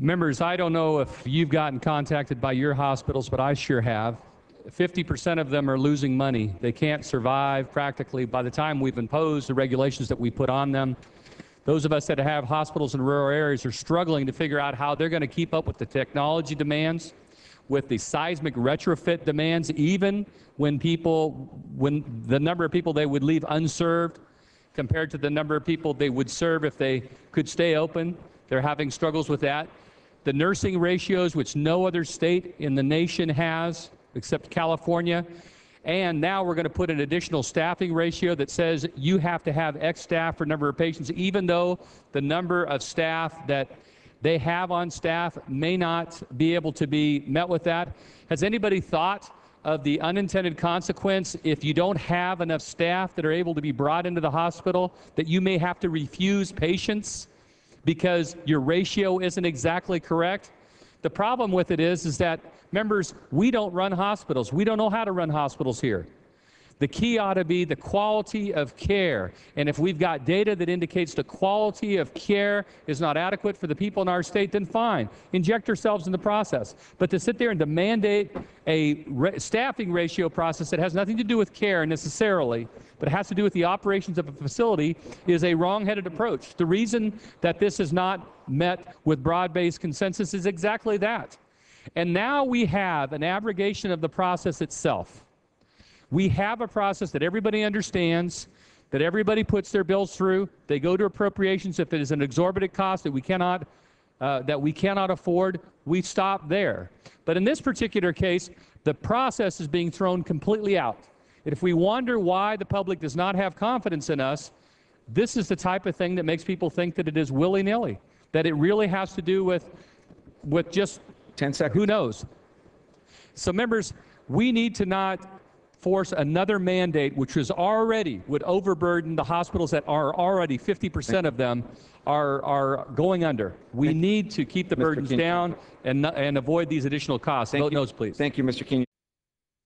Members, I don't know if you've gotten contacted by your hospitals, but I sure have. 50% of them are losing money. They can't survive practically by the time we've imposed the regulations that we put on them. Those of us that have hospitals in rural areas are struggling to figure out how they're going to keep up with the technology demands, with the seismic retrofit demands, even when the number of people they would leave unserved compared to the number of people they would serve if they could stay open. They're having struggles with that. The nursing ratios, which no other state in the nation has, except California. And now we're going to put an additional staffing ratio that says you have to have X staff for number of patients, even though the number of staff that they have on staff may not be able to be met with that. Has anybody thought of the unintended consequence if you don't have enough staff that are able to be brought into the hospital, that you may have to refuse patients because your ratio isn't exactly correct? The problem with it is that, members, we don't run hospitals. We don't know how to run hospitals here. The key ought to be the quality of care. And if we've got data that indicates the quality of care is not adequate for the people in our state, then fine. Inject yourselves in the process. But to sit there and to mandate a staffing ratio process that has nothing to do with care necessarily, but it has to do with the operations of a facility, is a wrong-headed approach. The reason that this is not met with broad-based consensus is exactly that. And now we have an abrogation of the process itself. We have a process that everybody understands, that everybody puts their bills through. They go to appropriations. If it is an exorbitant cost that we cannot afford, we stop there. But in this particular case, the process is being thrown completely out. And if we wonder why the public does not have confidence in us, this is the type of thing that makes people think that it is willy-nilly, that it really has to do with just 10 seconds. Who knows? So, members, we need to not force another mandate, which would overburden the hospitals that are already 50% of them are going under. We need to keep the burdens down and avoid these additional costs. Vote noes, please. Thank you, Mr. Keene.